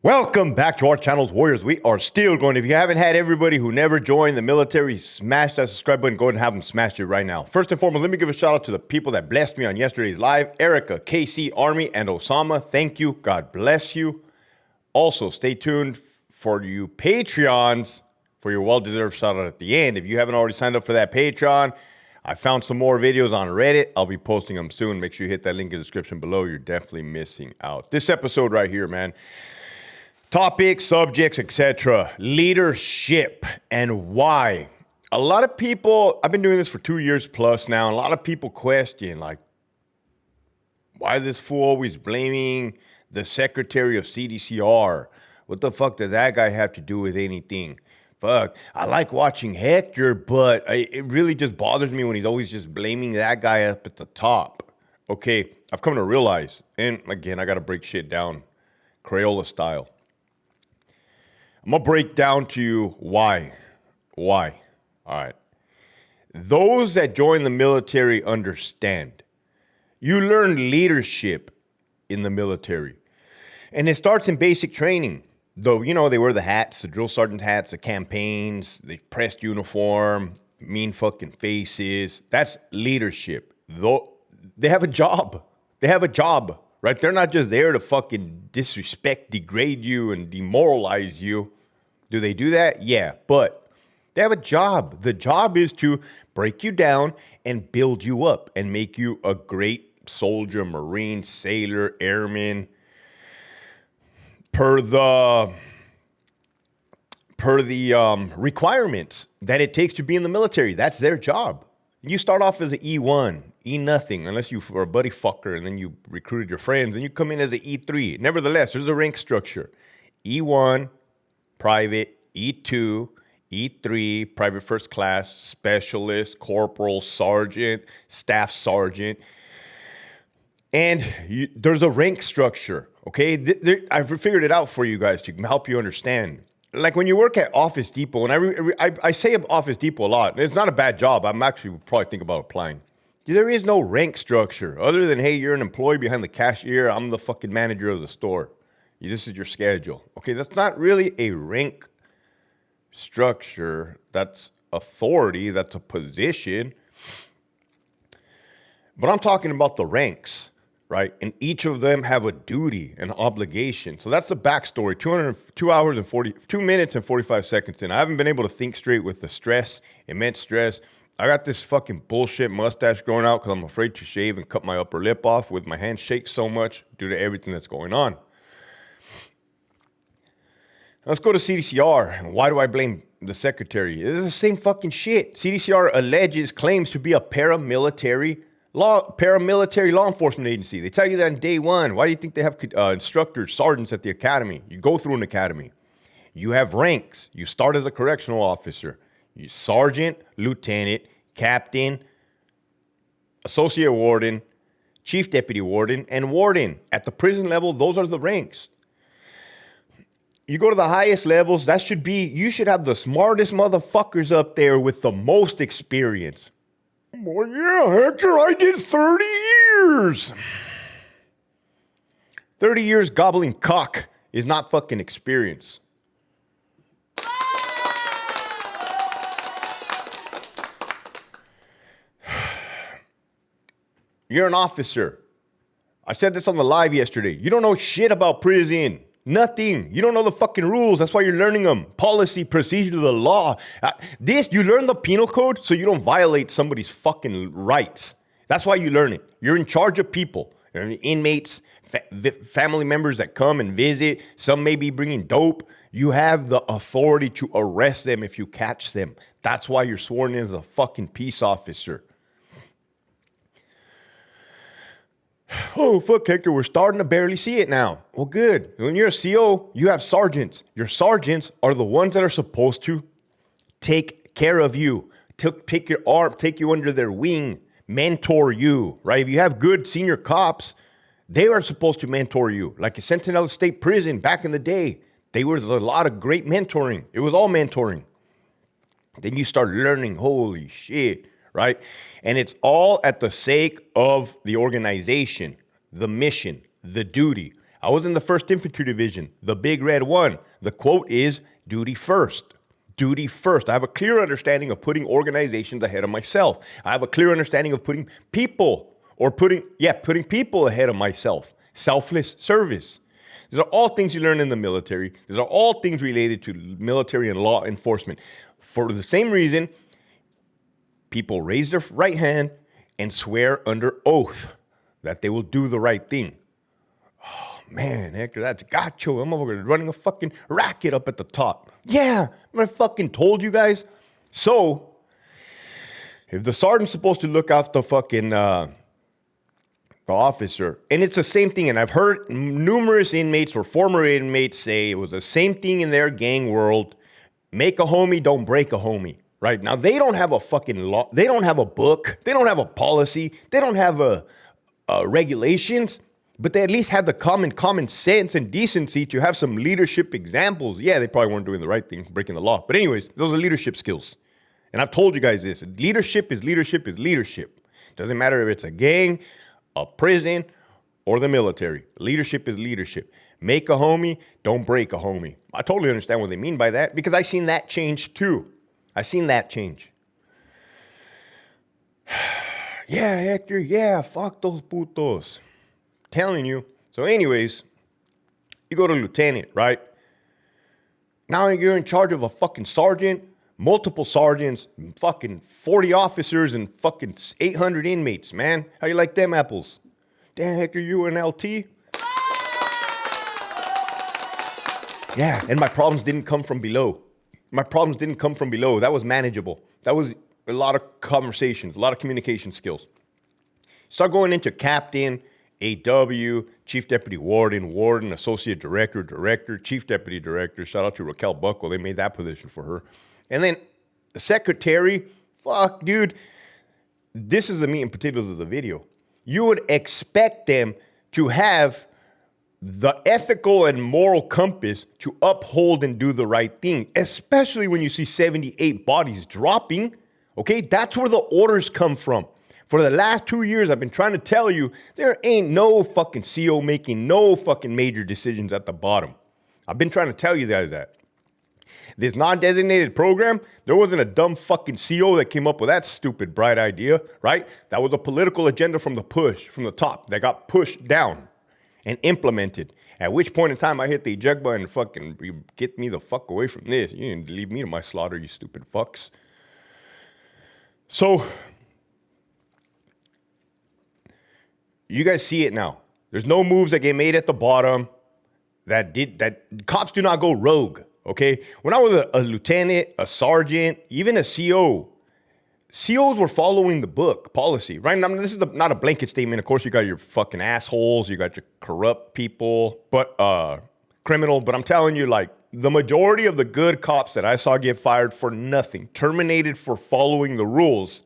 Welcome back to our channel's Warriors. We are still going. If you haven't had everybody who never joined the military smash that subscribe button, go ahead and have them smash it right now. First and foremost, let me give a shout out to the people that blessed me on yesterday's live. Erica, KC, Army, and Osama. Thank you. God bless you. Also, stay tuned for you Patreons for your well-deserved shout out at the end. If you haven't already signed up for that Patreon, I found some more videos on Reddit. I'll be posting them soon. Make sure you hit that link in the description below. You're definitely missing out. This episode right here, man. Topics, subjects, etc. Leadership and why. A lot of people, I've been doing this for 2 years plus now, and a lot of people question, like, why this fool always blaming the secretary of CDCR? What the fuck does that guy have to do with anything? Fuck, I like watching Hector, but it really just bothers me when he's always just blaming that guy up at the top. Okay, I've come to realize, and again, I got to break shit down Crayola style. I'm going to break down to you why. Why? All right. Those that join the military understand. You learn leadership in the military. And it starts in basic training. Though, you know, they wear the hats, the drill sergeant hats, the campaigns, the pressed uniform, mean fucking faces. That's leadership. Though they have a job. They have a job, right? They're not just there to fucking disrespect, degrade you, and demoralize you. Do they do that? Yeah, but they have a job. The job is to break you down and build you up and make you a great soldier, Marine, sailor, airman, per the requirements that it takes to be in the military. That's their job. You start off as an E1, E nothing, unless you were a buddy fucker and then you recruited your friends and you come in as an E3. Nevertheless, there's a rank structure. E1, private, E2, E3, private first class, specialist, corporal, sergeant, staff sergeant. And there's a rank structure, okay? I've figured it out for you guys to help you understand. Like when you work at Office Depot, and I say Office Depot a lot. It's not a bad job. I'm actually probably think about applying. There is no rank structure other than, hey, you're an employee behind the cashier. I'm the fucking manager of the store. This is your schedule. Okay, that's not really a rank structure. That's authority. That's a position. But I'm talking about the ranks, right? And each of them have a duty, an obligation. So that's the backstory. 2 minutes and 45 seconds in. I haven't been able to think straight with the stress, immense stress. I got this fucking bullshit mustache growing out because I'm afraid to shave and cut my upper lip off with my hands shake so much due to everything that's going on. Let's go to CDCR. Why do I blame the secretary? This is the same fucking shit. CDCR claims to be a paramilitary law enforcement agency. They tell you that in day one. Why do you think they have instructors, sergeants at the academy? You go through an academy. You have ranks. You start as a correctional officer. You sergeant, lieutenant, captain, associate warden, chief deputy warden, and warden. At the prison level, those are the ranks. You go to the highest levels, you should have the smartest motherfuckers up there with the most experience. Well, yeah, Hector, I did 30 years. 30 years gobbling cock is not fucking experience. You're an officer. I said this on the live yesterday. You don't know shit about prison. Nothing. You don't know the fucking rules. That's why you're learning them. Policy, procedure, the law. You learn the penal code so you don't violate somebody's fucking rights. That's why you learn it. You're in charge of people. Inmates, family members that come and visit. Some may be bringing dope. You have the authority to arrest them if you catch them. That's why you're sworn in as a fucking peace officer. Oh, fuck, Hector, we're starting to barely see it now. Well, good. When you're a CO, you have sergeants. Your sergeants are the ones that are supposed to take care of you, take your arm, take you under their wing, mentor you, right? If you have good senior cops, they are supposed to mentor you. Like at Sentinel State Prison back in the day, there was a lot of great mentoring. It was all mentoring. Then you start learning, holy shit, right? And it's all at the sake of the organization, the mission, the duty. I was in the 1st Infantry Division, the big red one. The quote is, duty first. Duty first. I have a clear understanding of putting organizations ahead of myself. I have a clear understanding of putting people people ahead of myself. Selfless service. These are all things you learn in the military. These are all things related to military and law enforcement. For the same reason, people raise their right hand and swear under oath that they will do the right thing. Oh, man, Hector, that's gacho. I'm running a fucking racket up at the top. Yeah, I fucking told you guys. So, if the sergeant's supposed to look after fucking the officer, and it's the same thing, and I've heard numerous inmates or former inmates say it was the same thing in their gang world. Make a homie, don't break a homie. Right? Now, they don't have a fucking law. They don't have a book. They don't have a policy. They don't have regulations. But they at least have the common sense and decency to have some leadership examples. Yeah, they probably weren't doing the right thing, breaking the law. But anyways, those are leadership skills. And I've told you guys this. Leadership is leadership is leadership. Doesn't matter if it's a gang, a prison, or the military. Leadership is leadership. Make a homie, don't break a homie. I totally understand what they mean by that because I've seen that change too. I've seen that change. Yeah, Hector, yeah, fuck those putos. Telling you. So anyways, you go to lieutenant, right? Now you're in charge of a fucking sergeant, multiple sergeants, fucking 40 officers, and fucking 800 inmates, man. How you like them apples? Damn, Hector, you were an LT? Yeah, and my problems didn't come from below. That was manageable. That was a lot of conversations, a lot of communication skills. Start going into captain, AW, chief deputy warden, associate director, chief deputy director. Shout out to Raquel Buckle. They made that position for her. And then secretary, fuck, dude. This is the meat and potatoes of the video. You would expect them to have the ethical and moral compass to uphold and do the right thing, especially when you see 78 bodies dropping. Okay, that's where the orders come from. For the last 2 years, I've been trying to tell you, there ain't no fucking CO making no fucking major decisions at the bottom. I've been trying to tell you guys that. This non-designated program, there wasn't a dumb fucking CO that came up with that stupid bright idea, right? That was a political agenda from the top, that got pushed down and implemented. At which point in time, I hit the eject button and fucking get me the fuck away from this. You didn't leave me to my slaughter, you stupid fucks. So, you guys see it now. There's no moves that get made at the bottom that cops do not go rogue, okay? When I was a lieutenant, a sergeant, even a CO, COs were following the book policy, right? I mean, this is not a blanket statement. Of course, you got your fucking assholes, you got your corrupt people, but criminal. But I'm telling you, like, the majority of the good cops that I saw get fired for nothing, terminated for following the rules,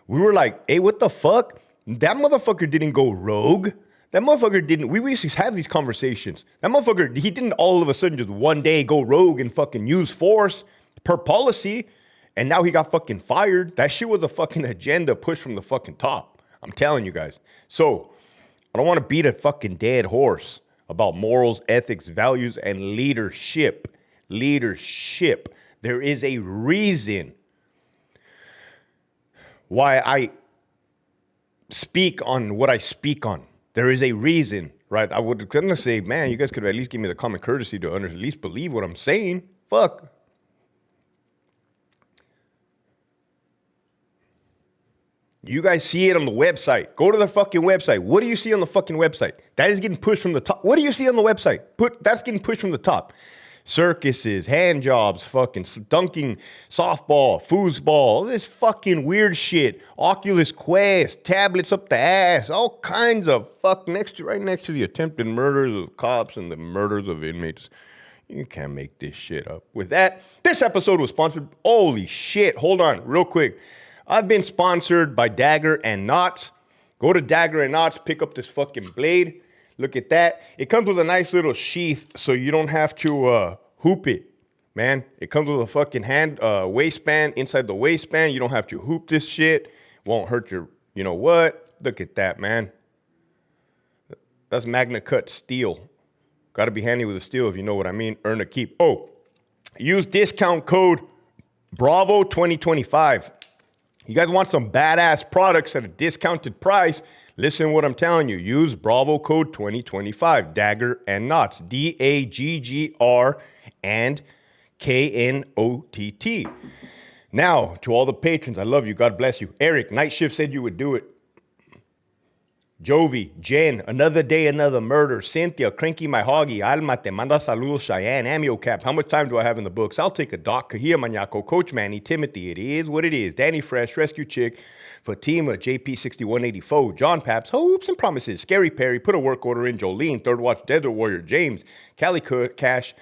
we were like, hey, what the fuck? That motherfucker didn't go rogue. That motherfucker didn't. We used to have these conversations. That motherfucker, he didn't all of a sudden just one day go rogue and fucking use force per policy. And now he got fucking fired. That shit was a fucking agenda pushed from the fucking top. I'm telling you guys. So, I don't want to beat a fucking dead horse about morals, ethics, values, and leadership. Leadership. There is a reason why I speak on what I speak on. There is a reason, right? I would gonna say, man, you guys could have at least give me the common courtesy to at least believe what I'm saying. Fuck. You guys see it on the website. Go to the fucking website. What do you see on the fucking website? That is getting pushed from the top. What do you see on the website? That's getting pushed from the top. Circuses, hand jobs, fucking dunking, softball, foosball, all this fucking weird shit. Oculus Quest, tablets up the ass, all kinds of fuck right next to the attempted murders of cops and the murders of inmates. You can't make this shit up. With that, this episode was sponsored. Holy shit. Hold on real quick. I've been sponsored by Dagger and Knots. Go to Dagger and Knots, pick up this fucking blade. Look at that. It comes with a nice little sheath so you don't have to hoop it, man. It comes with a fucking waistband. Inside the waistband, you don't have to hoop this shit. Won't hurt your, you know what? Look at that, man. That's Magna Cut steel. Got to be handy with the steel if you know what I mean. Earn a keep. Oh, use discount code Bravo 2025. You guys want some badass products at a discounted price? Listen to what I'm telling you. Use Bravo code 2025. Dagger and Knots. DAGGR and KNOTT. Now, to all the patrons, I love you. God bless you. Eric, Night Shift said you would do it. Jovi, Jen, Another Day, Another Murder, Cynthia, Cranky My Hoggy, Alma, Te Manda Saludos, Cheyenne, Amio Cap. How much time do I have in the books? I'll take a doc. Kahia Maniaco, Coach Manny, Timothy, it is what it is. Danny Fresh, Rescue Chick, Fatima, JP6184, John Paps, Hopes and Promises, Scary Perry, Put a Work Order in, Jolene, Third Watch, Desert Warrior, James, Cali Cash,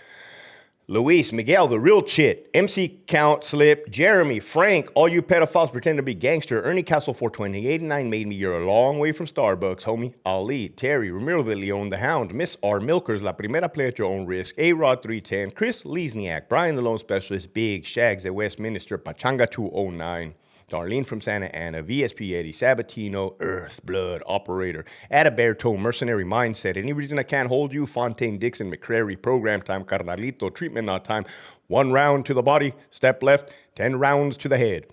Luis, Miguel, The Real Chit, MC Count, Slip, Jeremy, Frank, all you pedophiles pretend to be gangster, Ernie Castle 42089 made me, you're a long way from Starbucks, homie, Ali, Terry, Ramiro de Leon, The Hound, Miss R. Milkers, La Primera Play at Your Own Risk, A-Rod 310, Chris Lesniak, Brian the Lone Specialist, Big, Shags at Westminster, Pachanga 209, Darlene from Santa Ana, VSP Eddie, Sabatino, Earth, Blood, Operator, Adaberto, Mercenary Mindset, Any Reason I Can't Hold You, Fontaine, Dixon, McCrary, Program Time, Carnalito, Treatment Not Time, 1 round to the body, step left, 10 rounds to the head.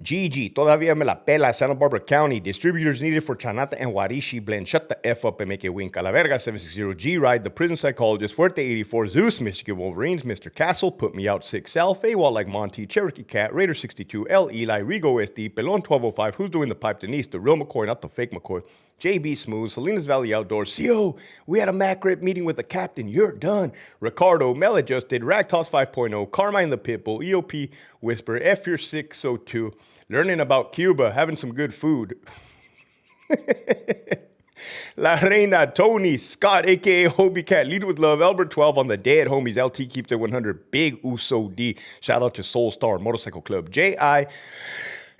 Gigi, Todavía Me La Pela, Santa Barbara County, distributors needed for Chanata and Warishi blend, shut the F up and make it wink. La Verga 760, G-Ride, The Prison Psychologist, Fuerte 84, Zeus, Michigan Wolverines, Mr. Castle, Put Me Out 6 Self, AWOL Like Monty, Cherokee Cat, Raider 62, L. Eli, Rigo SD, Pelon 1205, Who's Doing the Pipe, Denise, The Real McCoy, not the fake McCoy, JB Smooth, Salinas Valley Outdoors, CO, we had a MacRip meeting with the captain, you're done. Ricardo, Maladjusted, Ragtoss 5.0, Carmine the Pitbull, EOP Whisper, F Your 602, learning about Cuba, having some good food. La Reina, Tony, Scott, a.k.a. Hobie Cat, Lead With Love, Albert 12 on the Dead Homies, LT Keeps It 100, Big Uso D, shout out to Soul Star Motorcycle Club, J.I.,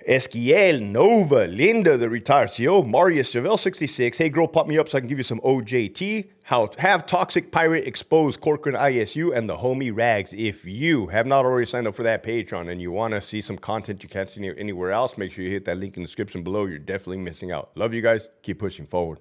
Esquiel, Nova, Linda, the retired CO, Marius, Javel 66. Hey, girl, pop me up so I can give you some OJT. How have Toxic Pirate exposed Corcoran ISU and the homie Rags. If you have not already signed up for that Patreon and you want to see some content you can't see anywhere else, make sure you hit that link in the description below. You're definitely missing out. Love you guys. Keep pushing forward.